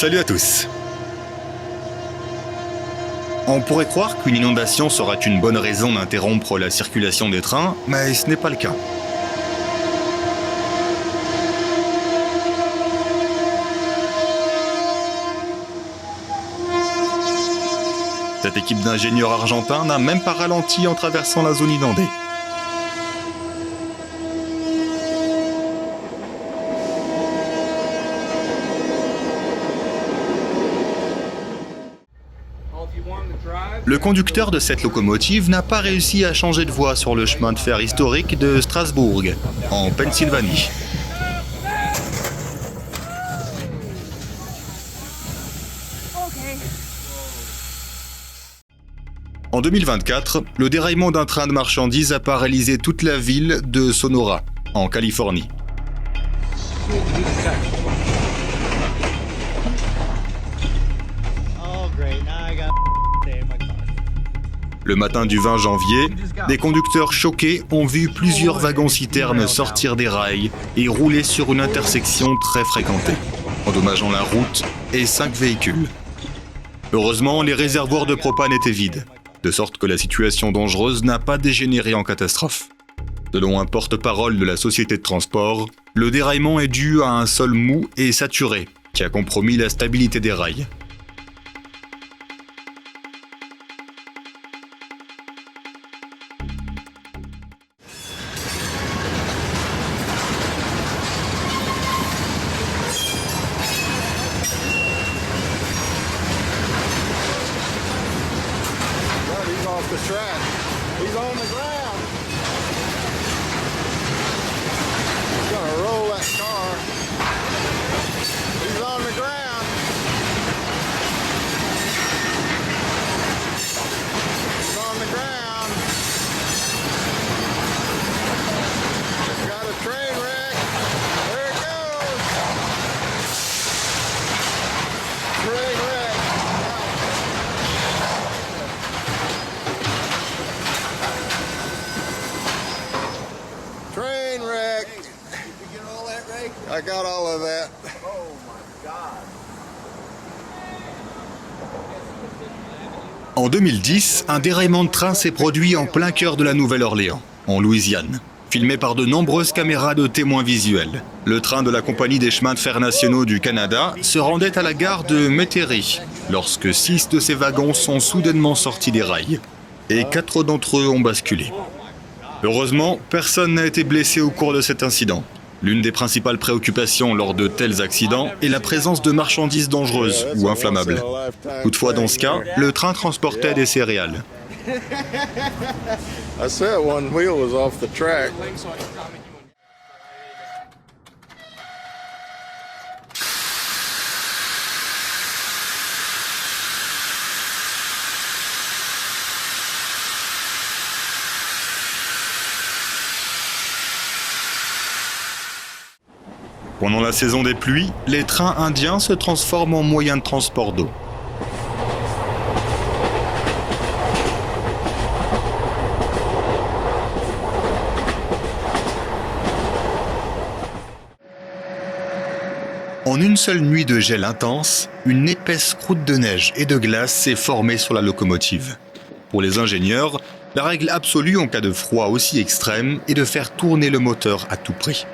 Salut à tous. On pourrait croire qu'une inondation serait une bonne raison d'interrompre la circulation des trains, mais ce n'est pas le cas. Cette équipe d'ingénieurs argentins n'a même pas ralenti en traversant la zone inondée. Le conducteur de cette locomotive n'a pas réussi à changer de voie sur le chemin de fer historique de Strasbourg, en Pennsylvanie. En 2024, le déraillement d'un train de marchandises a paralysé toute la ville de Sonora, en Californie. Le matin du 20 janvier, des conducteurs choqués ont vu plusieurs wagons-citernes sortir des rails et rouler sur une intersection très fréquentée, endommageant la route et 5 véhicules. Heureusement, les réservoirs de propane étaient vides, de sorte que la situation dangereuse n'a pas dégénéré en catastrophe. Selon un porte-parole de la société de transport, le déraillement est dû à un sol mou et saturé, qui a compromis la stabilité des rails. The track. He's on the ground. He's gonna roll that car. He's on the ground. He's on the ground. It's got a train wreck. There it goes. Train wreck. Train wreck. Hey, did you get all that, Ray? I got all of that. Oh my God. En 2010, un déraillement de train s'est produit en plein cœur de la Nouvelle-Orléans, en Louisiane, filmé par de nombreuses caméras de témoins visuels. Le train de la Compagnie des chemins de fer nationaux du Canada se rendait à la gare de Metairie, lorsque 6 de ses wagons sont soudainement sortis des rails, et 4 d'entre eux ont basculé. Heureusement, personne n'a été blessé au cours de cet incident. L'une des principales préoccupations lors de tels accidents est la présence de marchandises dangereuses ou inflammables. Toutefois, dans ce cas, le train transportait des céréales. I said one wheel was off the track. Pendant la saison des pluies, les trains indiens se transforment en moyens de transport d'eau. En une seule nuit de gel intense, une épaisse croûte de neige et de glace s'est formée sur la locomotive. Pour les ingénieurs, la règle absolue en cas de froid aussi extrême est de faire tourner le moteur à tout prix.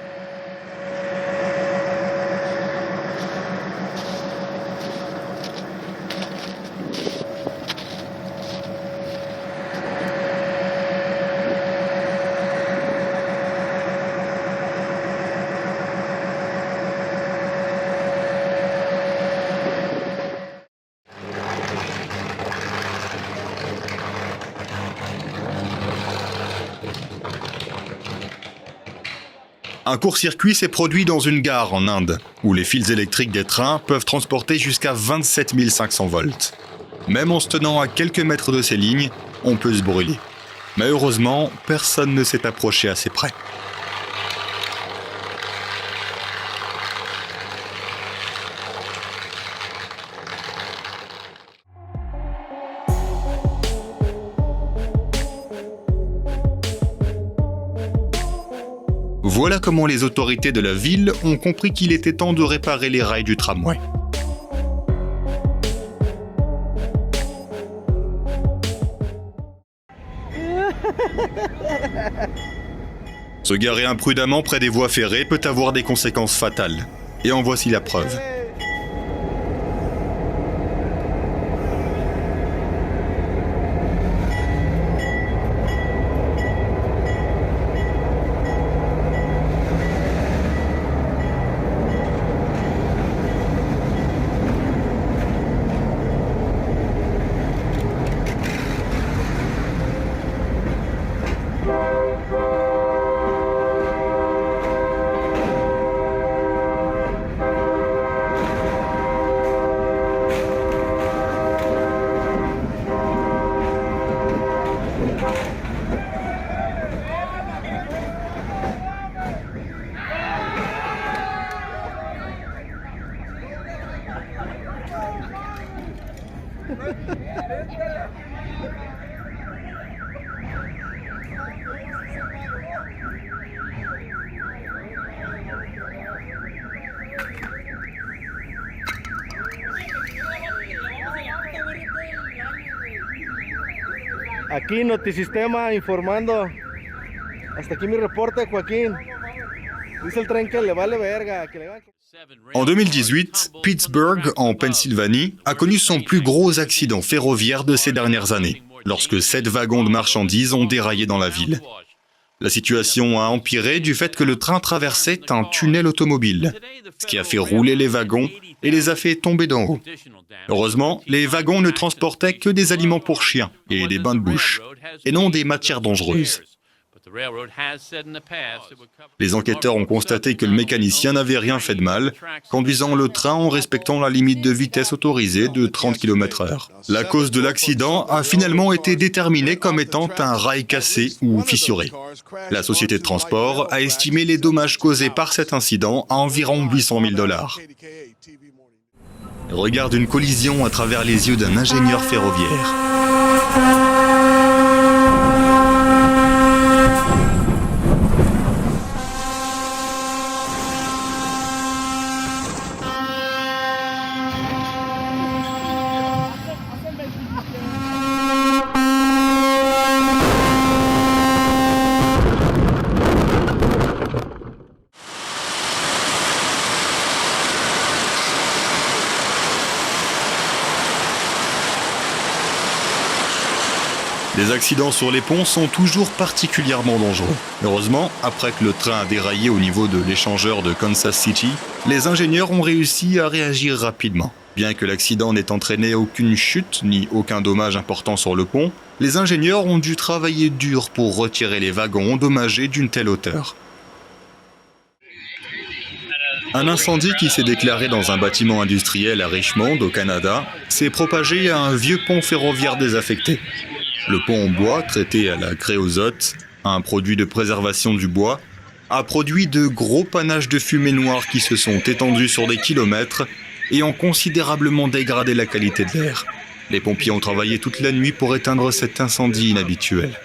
Un court-circuit s'est produit dans une gare en Inde, où les fils électriques des trains peuvent transporter jusqu'à 27 500 volts. Même en se tenant à quelques mètres de ces lignes, on peut se brûler. Mais heureusement, personne ne s'est approché assez près. Voilà comment les autorités de la ville ont compris qu'il était temps de réparer les rails du tramway. Se garer imprudemment près des voies ferrées peut avoir des conséquences fatales. Et en voici la preuve. Aquí Notisistema informando. Hasta aquí mi reporte, Joaquín. Dice el tren que le vale verga, que le va... En 2018, Pittsburgh, en Pennsylvanie, a connu son plus gros accident ferroviaire de ces dernières années, lorsque 7 wagons de marchandises ont déraillé dans la ville. La situation a empiré du fait que le train traversait un tunnel automobile, ce qui a fait rouler les wagons et les a fait tomber d'en haut. Heureusement, les wagons ne transportaient que des aliments pour chiens et des bains de bouche, et non des matières dangereuses. Les enquêteurs ont constaté que le mécanicien n'avait rien fait de mal, conduisant le train en respectant la limite de vitesse autorisée de 30 km/h. La cause de l'accident a finalement été déterminée comme étant un rail cassé ou fissuré. La société de transport a estimé les dommages causés par cet incident à environ 800 000 $. Regarde une collision à travers les yeux d'un ingénieur ferroviaire. Les accidents sur les ponts sont toujours particulièrement dangereux. Heureusement, après que le train a déraillé au niveau de l'échangeur de Kansas City, les ingénieurs ont réussi à réagir rapidement. Bien que l'accident n'ait entraîné aucune chute ni aucun dommage important sur le pont, les ingénieurs ont dû travailler dur pour retirer les wagons endommagés d'une telle hauteur. Un incendie qui s'est déclaré dans un bâtiment industriel à Richmond, au Canada, s'est propagé à un vieux pont ferroviaire désaffecté. Le pont en bois, traité à la créosote, un produit de préservation du bois, a produit de gros panaches de fumée noire qui se sont étendus sur des kilomètres et ont considérablement dégradé la qualité de l'air. Les pompiers ont travaillé toute la nuit pour éteindre cet incendie inhabituel.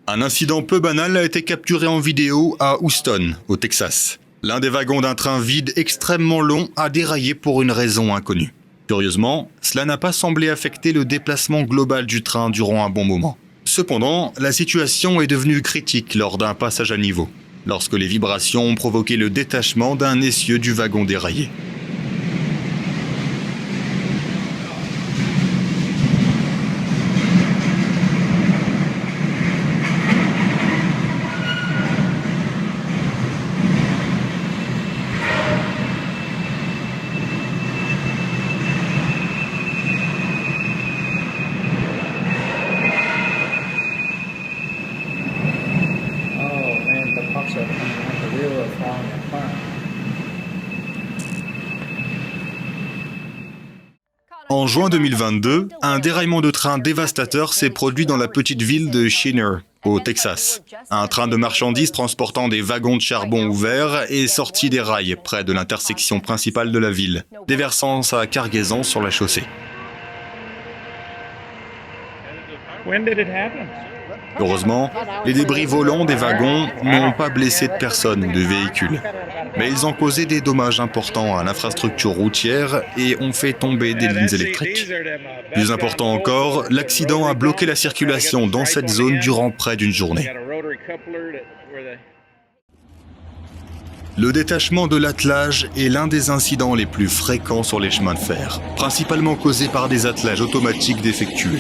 Un incident peu banal a été capturé en vidéo à Houston, au Texas. L'un des wagons d'un train vide extrêmement long a déraillé pour une raison inconnue. Curieusement, cela n'a pas semblé affecter le déplacement global du train durant un bon moment. Cependant, la situation est devenue critique lors d'un passage à niveau, lorsque les vibrations ont provoqué le détachement d'un essieu du wagon déraillé. En juin 2022, un déraillement de train dévastateur s'est produit dans la petite ville de Sheaner, au Texas. Un train de marchandises transportant des wagons de charbon ouverts est sorti des rails près de l'intersection principale de la ville, déversant sa cargaison sur la chaussée. When did it happen? Heureusement, les débris volants des wagons n'ont pas blessé de personnes ou de véhicules. Mais ils ont causé des dommages importants à l'infrastructure routière et ont fait tomber des lignes électriques. Plus important encore, l'accident a bloqué la circulation dans cette zone durant près d'une journée. Le détachement de l'attelage est l'un des incidents les plus fréquents sur les chemins de fer, principalement causé par des attelages automatiques défectueux.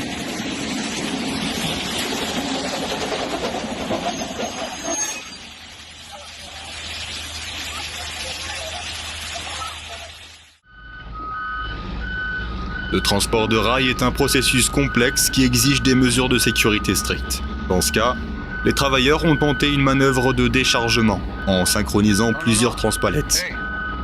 Le transport de rails est un processus complexe qui exige des mesures de sécurité strictes. Dans ce cas, les travailleurs ont tenté une manœuvre de déchargement en synchronisant plusieurs transpalettes.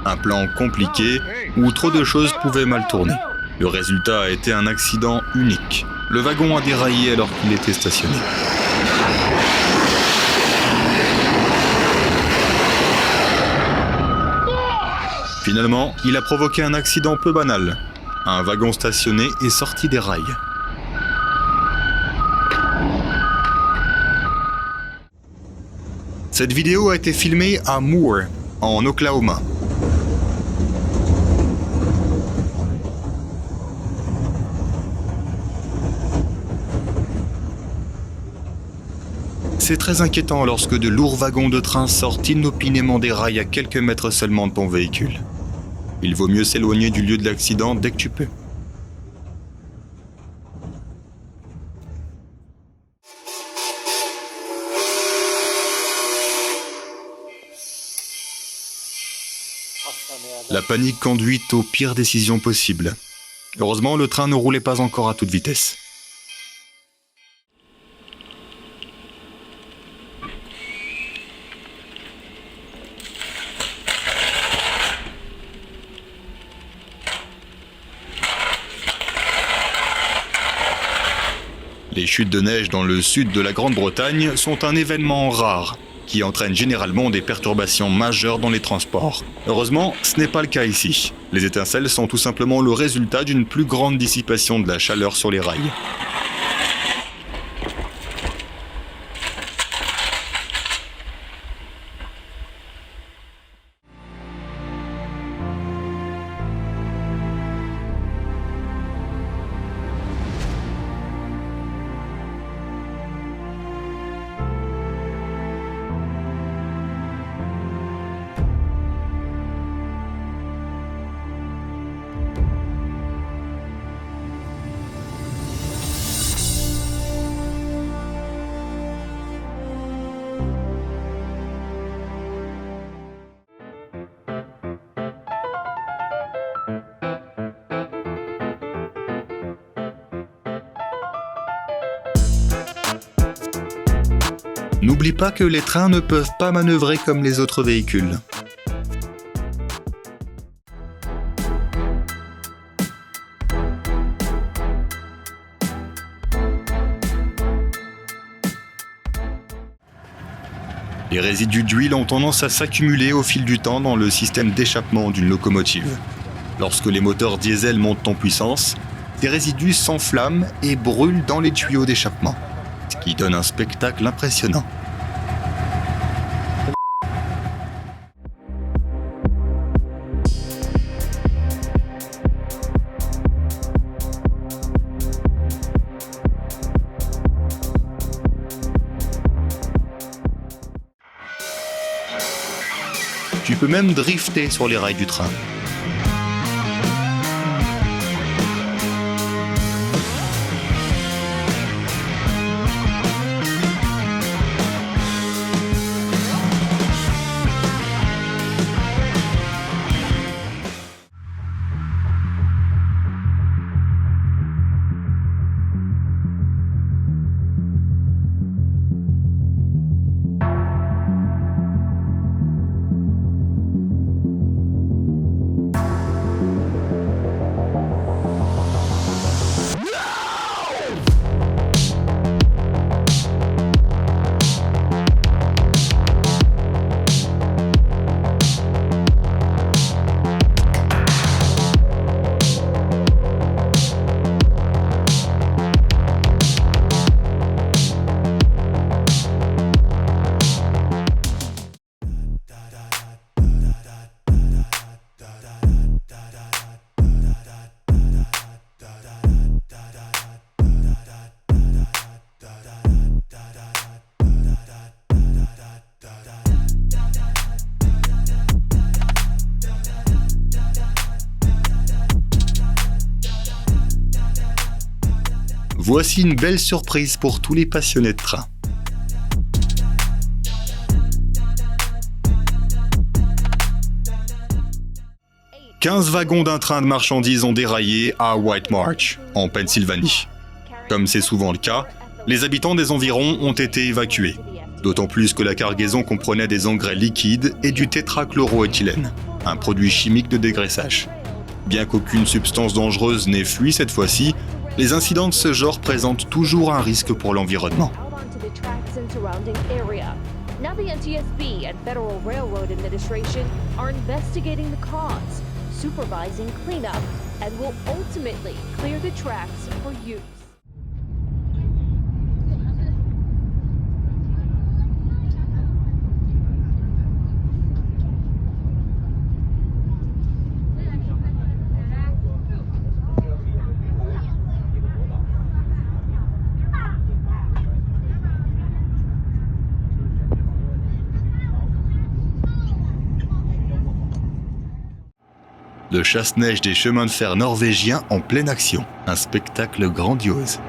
Un plan compliqué où trop de choses pouvaient mal tourner. Le résultat a été un accident unique. Le wagon a déraillé alors qu'il était stationné. Finalement, il a provoqué un accident peu banal. Un wagon stationné est sorti des rails. Cette vidéo a été filmée à Moore, en Oklahoma. C'est très inquiétant lorsque de lourds wagons de train sortent inopinément des rails à quelques mètres seulement de ton véhicule. Il vaut mieux s'éloigner du lieu de l'accident dès que tu peux. La panique conduit aux pires décisions possibles. Heureusement, le train ne roulait pas encore à toute vitesse. Les chutes de neige dans le sud de la Grande-Bretagne sont un événement rare, qui entraîne généralement des perturbations majeures dans les transports. Heureusement, ce n'est pas le cas ici. Les étincelles sont tout simplement le résultat d'une plus grande dissipation de la chaleur sur les rails. N'oublie pas que les trains ne peuvent pas manœuvrer comme les autres véhicules. Les résidus d'huile ont tendance à s'accumuler au fil du temps dans le système d'échappement d'une locomotive. Lorsque les moteurs diesel montent en puissance, ces résidus s'enflamment et brûlent dans les tuyaux d'échappement, ce qui donne un spectacle impressionnant. Tu peux même drifter sur les rails du train. Voici une belle surprise pour tous les passionnés de train. « 15 wagons d'un train de marchandises ont déraillé à White Marsh, en Pennsylvanie. Comme c'est souvent le cas, les habitants des environs ont été évacués, d'autant plus que la cargaison comprenait des engrais liquides et du tétrachloroéthylène, un produit chimique de dégraissage. Bien qu'aucune substance dangereuse n'ait fui cette fois-ci, les incidents de ce genre présentent toujours un risque pour l'environnement. Now the NTSB and Federal Railroad Administration are investigating the cause, supervising cleanup, and will ultimately clear the tracks for use. Le chasse-neige des chemins de fer norvégiens en pleine action. Un spectacle grandiose.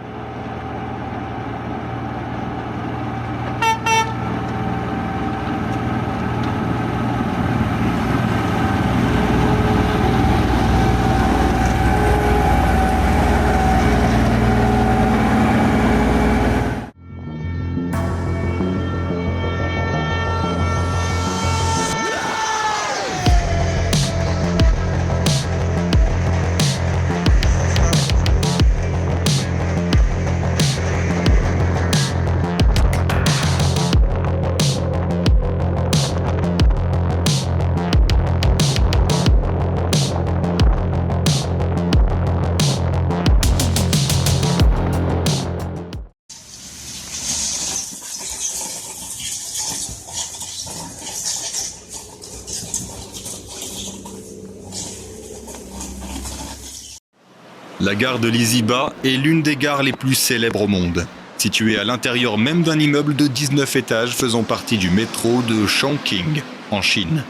La gare de Liziba est l'une des gares les plus célèbres au monde, située à l'intérieur même d'un immeuble de 19 étages faisant partie du métro de Chongqing, en Chine.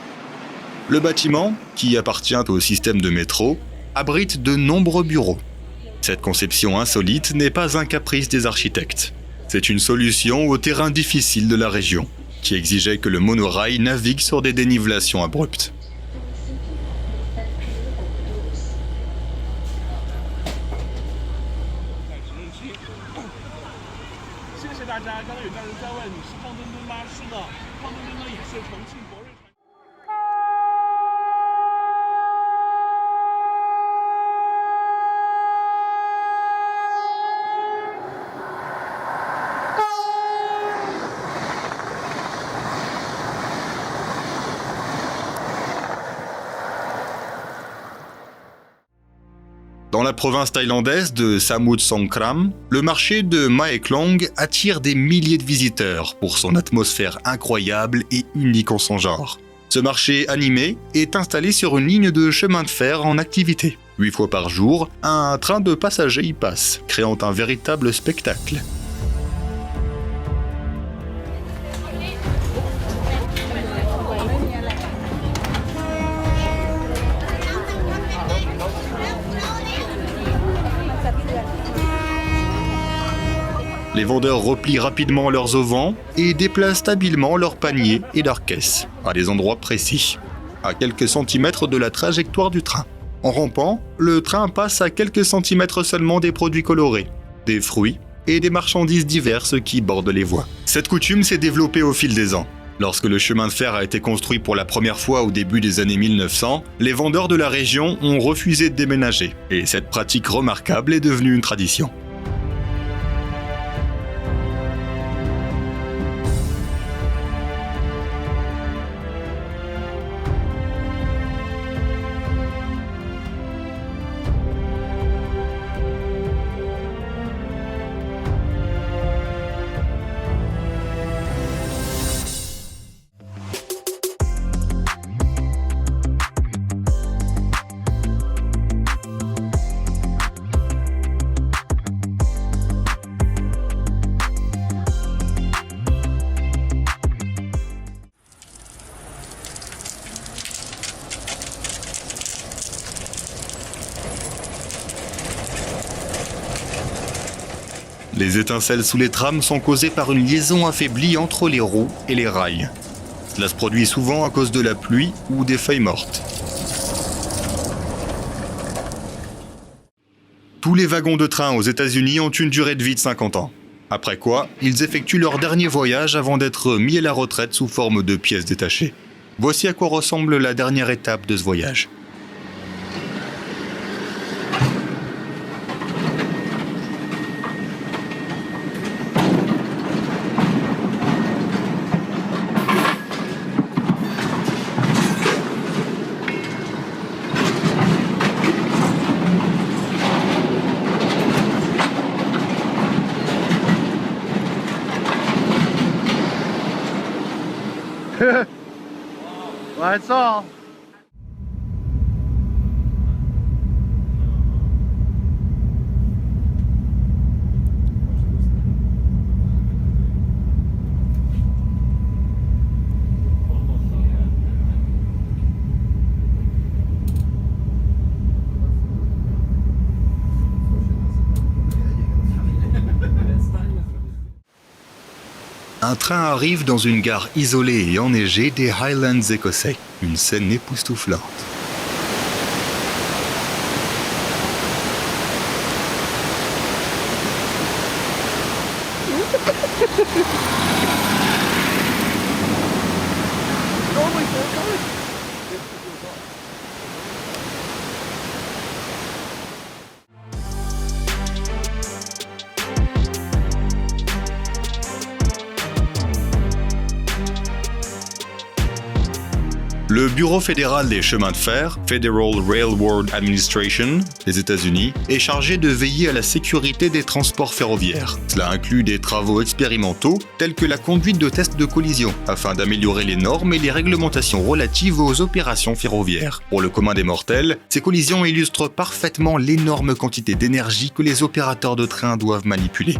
Le bâtiment, qui appartient au système de métro, abrite de nombreux bureaux. Cette conception insolite n'est pas un caprice des architectes. C'est une solution au terrain difficile de la région, qui exigeait que le monorail navigue sur des dénivelations abruptes. Dans la province thaïlandaise de Samut Songkhram, le marché de Mae Klong attire des milliers de visiteurs pour son atmosphère incroyable et unique en son genre. Ce marché animé est installé sur une ligne de chemin de fer en activité. 8 fois par jour, un train de passagers y passe, créant un véritable spectacle. Les vendeurs replient rapidement leurs auvents et déplacent habilement leurs paniers et leurs caisses à des endroits précis, à quelques centimètres de la trajectoire du train. En rampant, le train passe à quelques centimètres seulement des produits colorés, des fruits et des marchandises diverses qui bordent les voies. Cette coutume s'est développée au fil des ans. Lorsque le chemin de fer a été construit pour la première fois au début des années 1900, les vendeurs de la région ont refusé de déménager, et cette pratique remarquable est devenue une tradition. Les étincelles sous les trames sont causées par une liaison affaiblie entre les roues et les rails. Cela se produit souvent à cause de la pluie ou des feuilles mortes. Tous les wagons de train aux États-Unis ont une durée de vie de 50 ans. Après quoi, ils effectuent leur dernier voyage avant d'être mis à la retraite sous forme de pièces détachées. Voici à quoi ressemble la dernière étape de ce voyage. That's all. Un train arrive dans une gare isolée et enneigée des Highlands écossais. Une scène époustouflante. Le Bureau fédéral des chemins de fer, Federal Railroad Administration, des États-Unis, est chargé de veiller à la sécurité des transports ferroviaires. Cela inclut des travaux expérimentaux tels que la conduite de tests de collision, afin d'améliorer les normes et les réglementations relatives aux opérations ferroviaires. Pour le commun des mortels, ces collisions illustrent parfaitement l'énorme quantité d'énergie que les opérateurs de train doivent manipuler.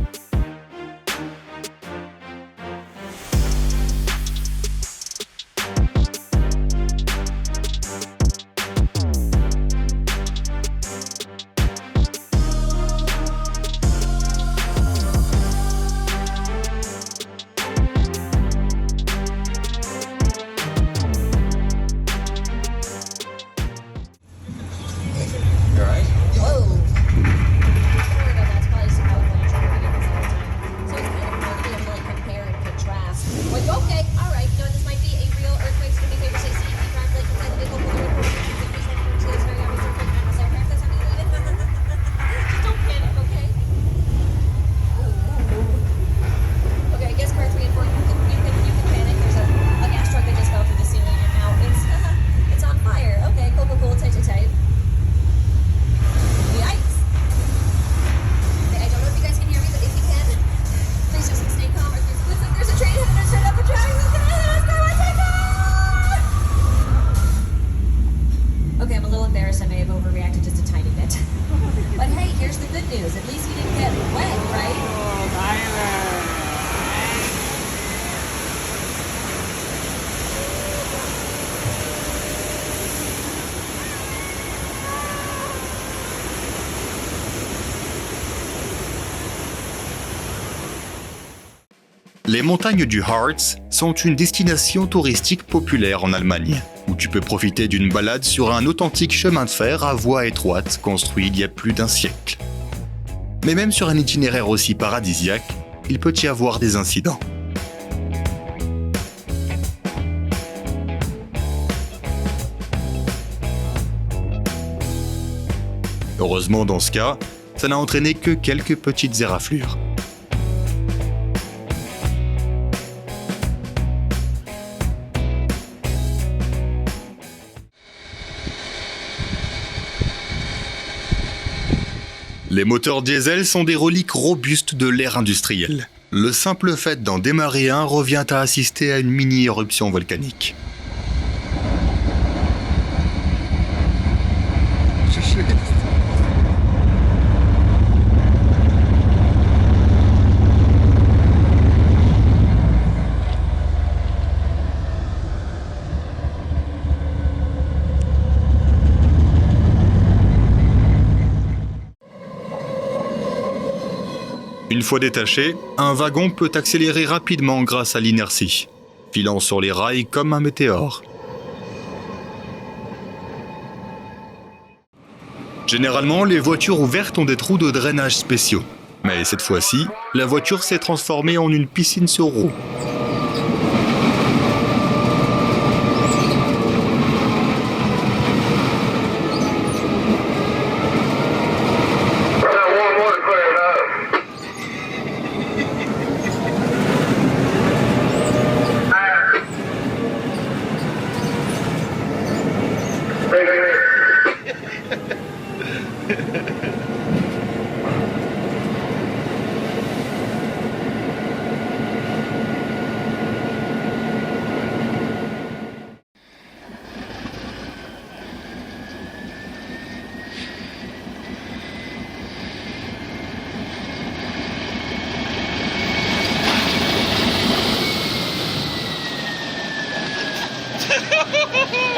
Les montagnes du Harz sont une destination touristique populaire en Allemagne, où tu peux profiter d'une balade sur un authentique chemin de fer à voie étroite construit il y a plus d'un siècle. Mais même sur un itinéraire aussi paradisiaque, il peut y avoir des incidents. Heureusement dans ce cas, ça n'a entraîné que quelques petites éraflures. Les moteurs diesel sont des reliques robustes de l'ère industrielle. Le simple fait d'en démarrer un revient à assister à une mini-éruption volcanique. Une Une fois détaché, un wagon peut accélérer rapidement grâce à l'inertie, filant sur les rails comme un météore. Généralement, les voitures ouvertes ont des trous de drainage spéciaux. Mais cette fois-ci, la voiture s'est transformée en une piscine sur roues. Ha ha ha ha!